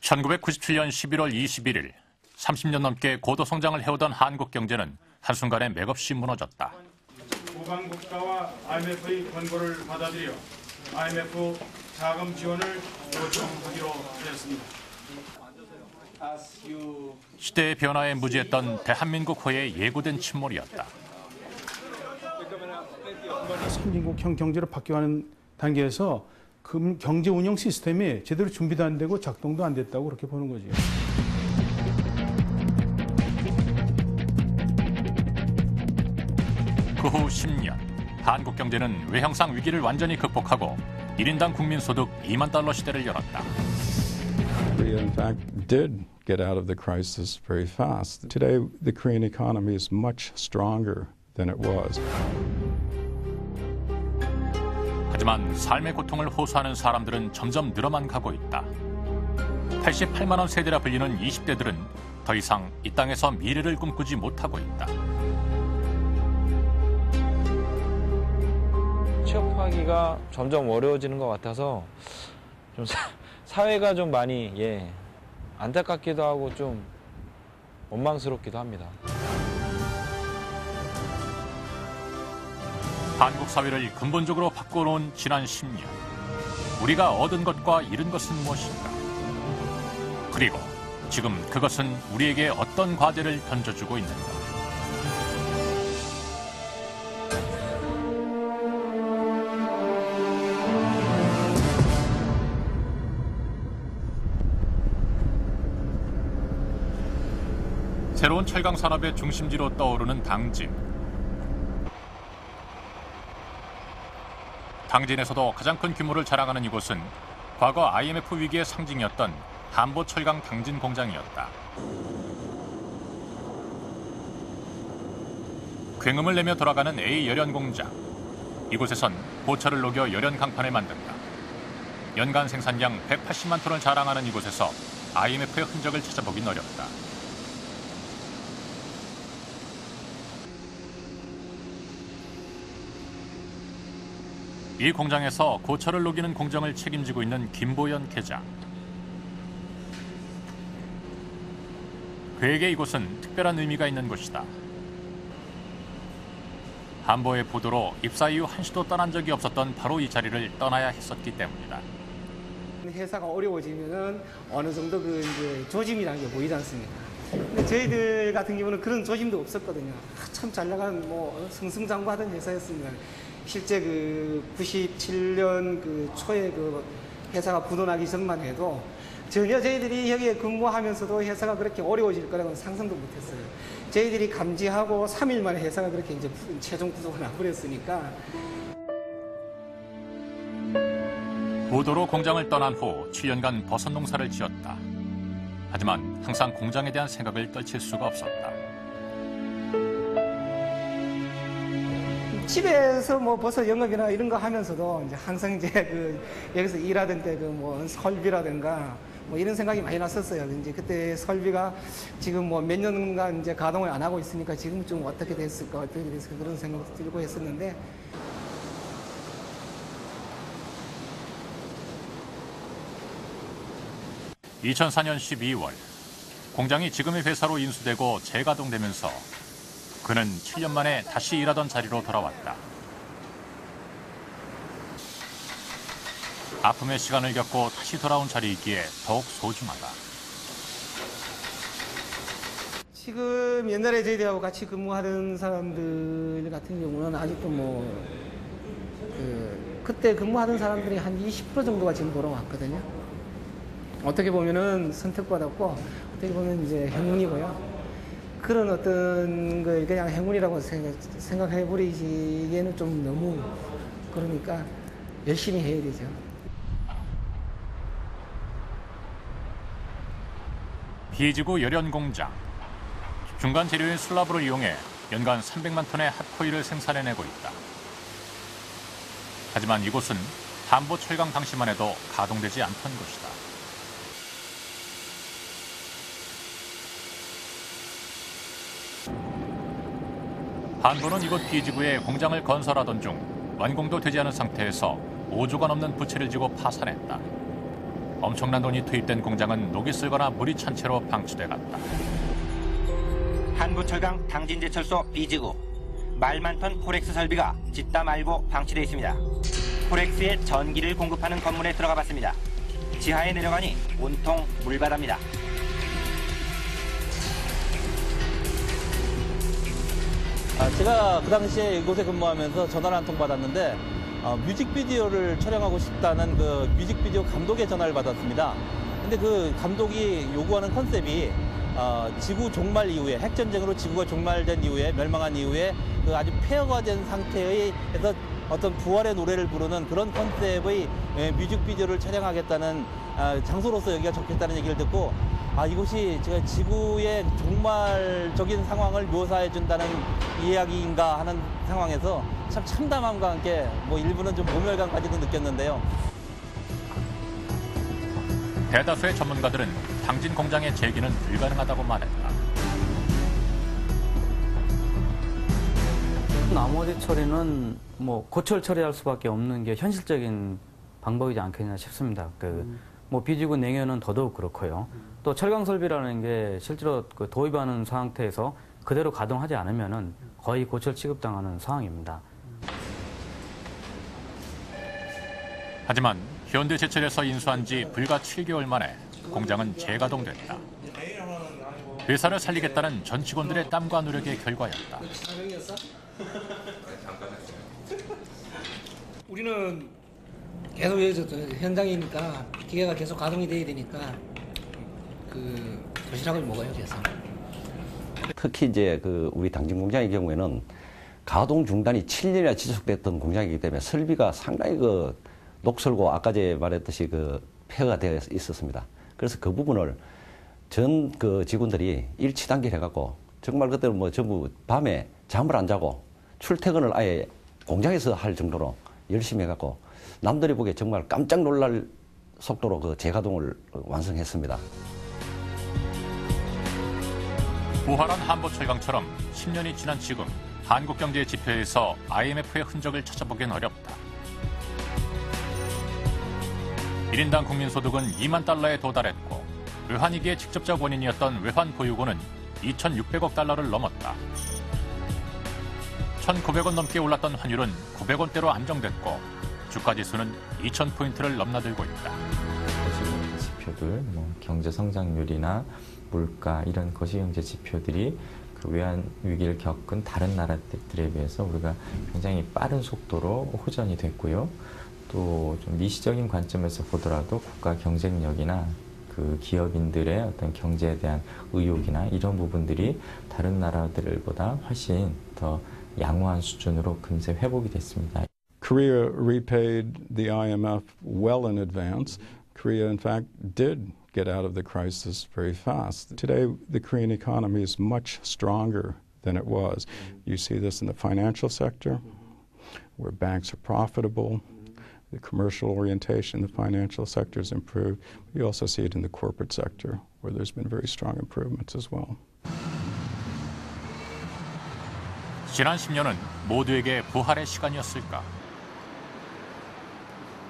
1997년 11월 21일 30년 넘게 고도 성장을 해오던 한국 경제는 한순간에 맥없이 무너졌다. 후방 국가와 IMF의 권고를 받아들여 IMF 자금 지원을 요청하기로 하였습니다. 시대의 변화에 무지했던 대한민국호의 예고된 침몰이었다. 선진국형 경제로 바뀌어가는 단계에서 경제 운영 시스템이 제대로 준비도 안 되고 작동도 안 됐다고 그렇게 보는 거죠. 그 후 10년, 한국 경제는 외형상 위기를 완전히 극복하고 1인당 국민소득 2만 달러 시대를 열었다. Korea, in fact, did get out of the crisis very fast. Today, the Korean economy is much stronger than it was. 하지만 삶의 고통을 호소하는 사람들은 점점 늘어만 가고 있다. 88만 원 세대라 불리는 20대들은 더 이상 이 땅에서 미래를 꿈꾸지 못하고 있다. 취업하기가 점점 어려워지는 것 같아서 좀 사회가 좀 많이 안타깝기도 하고 좀 원망스럽기도 합니다. 한국 사회를 근본적으로 바꿔놓은 지난 10년. 우리가 얻은 것과 잃은 것은 무엇인가? 그리고 지금 그것은 우리에게 어떤 과제를 던져주고 있는가? 새로운 철강 산업의 중심지로 떠오르는 당진. 당진에서도 가장 큰 규모를 자랑하는 이곳은 과거 IMF 위기의 상징이었던 한보철강 당진 공장이었다. 굉음을 내며 돌아가는 A 열연 공장. 이곳에선 보철을 녹여 열연 강판을 만든다. 연간 생산량 180만 톤을 자랑하는 이곳에서 IMF의 흔적을 찾아보긴 어렵다. 이 공장에서 고철을 녹이는 공정을 책임지고 있는 김보연 계장. 그에게 이곳은 특별한 의미가 있는 곳이다. 한보의 부도로 입사 이후 한시도 떠난 적이 없었던 바로 이 자리를 떠나야 했었기 때문이다. 회사가 어려워지면은 어느 정도 이제 조짐이라는 게 보이지 않습니까? 근데 저희들 같은 경우는 그런 조짐도 없었거든요. 참 잘 나간 승승장구하던 회사였습니다. 실제 97년 초에 회사가 부도나기 전만 해도 전혀 저희들이 여기에 근무하면서도 회사가 그렇게 어려워질 거라고는 상상도 못했어요. 저희들이 감지하고 3일 만에 회사가 그렇게 이제 최종 부도가 나버렸으니까. 부도로 공장을 떠난 후 7년간 버섯 농사를 지었다. 하지만 항상 공장에 대한 생각을 떨칠 수가 없었다. 집에서 버섯 영업이나 이런 거 하면서도 이제 항상 이제 여기서 일하던 때 설비라든가 이런 생각이 많이 났었어요. 이제 그때 설비가 지금 몇 년간 이제 가동을 안 하고 있으니까 지금 좀 어떻게 됐을까, 어떻게 됐을까 그런 생각도 들고 했었는데. (2004년 12월) 공장이 지금의 회사로 인수되고 재가동되면서 그는 7년 만에 다시 일하던 자리로 돌아왔다. 아픔의 시간을 겪고 다시 돌아온 자리이기에 더욱 소중하다. 지금 옛날에 저희들하고 같이 근무하던 사람들 같은 경우는 아직도 그때 근무하던 사람들이 한 20% 정도가 지금 돌아왔거든요. 어떻게 보면은 선택받았고 어떻게 보면 이제 행운이고요. 그런 어떤 걸 그냥 행운이라고 생각해버리기에는 좀 너무 그러니까 열심히 해야 되죠. 비지구 열연 공장. 중간 재료인 슬라브를 이용해 연간 300만 톤의 핫코일을 생산해내고 있다. 하지만 이곳은 한보 철강 당시만 해도 가동되지 않던 곳이다. 한보는 이곳 비지구에 공장을 건설하던 중 완공도 되지 않은 상태에서 5조가 넘는 부채를 지고 파산했다. 엄청난 돈이 투입된 공장은 녹이 슬거나 물이 찬 채로 방치돼 갔다. 한부철강 당진제철소 B지구. 말 많던 포렉스 설비가 짓다 말고 방치되어 있습니다. 포렉스에 전기를 공급하는 건물에 들어가 봤습니다. 지하에 내려가니 온통 물바다입니다. 제가 그 당시에 이곳에 근무하면서 전화를 한 통 받았는데 뮤직비디오를 촬영하고 싶다는 그 뮤직비디오 감독의 전화를 받았습니다. 근데 그 감독이 요구하는 컨셉이 지구 종말 이후에, 핵전쟁으로 지구가 종말된 이후에, 멸망한 이후에 그 아주 폐허가 된 상태에서 어떤 부활의 노래를 부르는 그런 컨셉의 뮤직비디오를 촬영하겠다는 장소로서 여기가 좋겠다는 얘기를 듣고 이곳이 제가 지구의 종말적인 상황을 묘사해준다는 이야기인가 하는 상황에서 참 참담함과 함께 일부는 좀 모멸감까지도 느꼈는데요. 대다수의 전문가들은 당진 공장의 재기는 불가능하다고 말했다. 나머지 처리는 고철 처리할 수밖에 없는 게 현실적인 방법이지 않겠냐 싶습니다. 비지구 냉연은 더더욱 그렇고요. 또 철강 설비라는 게 실제로 도입하는 상태에서 그대로 가동하지 않으면은 거의 고철 취급당하는 상황입니다. 하지만 현대제철에서 인수한 지 불과 7개월 만에 공장은 재가동됐다. 회사를 살리겠다는 전 직원들의 땀과 노력의 결과였다. 우리는 계속 현장이니까 기계가 계속 가동이 돼야 되니까 도시락을 먹어요, 계속. 특히 이제 우리 당진 공장의 경우에는 가동 중단이 7년이나 지속됐던 공장이기 때문에 설비가 상당히 녹슬고 아까 말했듯이 폐허가 되어 있었습니다. 그래서 그 부분을 전 직원들이 일치단계를 해갖고 정말 그때는 전부 밤에 잠을 안 자고 출퇴근을 아예 공장에서 할 정도로 열심히 해갖고 남들이 보기에 정말 깜짝 놀랄 속도로 재가동을 완성했습니다. 부활한 한보철강처럼 10년이 지난 지금 한국 경제의 지표에서 IMF의 흔적을 찾아보긴 어렵다. 1인당 국민소득은 2만 달러에 도달했고 외환위기의 직접적 원인이었던 외환 보유고는 2,600억 달러를 넘었다. 1,900원 넘게 올랐던 환율은 900원대로 안정됐고 주가지수는 2,000포인트를 넘나들고 있다. 거시경제 지표들, 경제 성장률이나 물가 이런 거시경제 지표들이 외환 위기를 겪은 다른 나라들에 비해서 우리가 굉장히 빠른 속도로 호전이 됐고요. 또 좀 미시적인 관점에서 보더라도 국가 경쟁력이나 기업인들의 어떤 경제에 대한 의욕이나 이런 부분들이 다른 나라들보다 훨씬 더 양호한 수준으로 금세 회복이 됐습니다. Korea repaid the IMF well in advance. Korea, in fact, did get out of the crisis very fast. Today, the Korean economy is much stronger than it was. You see this in the financial sector, where banks are profitable. The commercial orientation in the financial sector has improved. You also see it in the corporate sector, where there's been very strong improvements as well. 지난 10년은 모두에게 부활의 시간이었을까?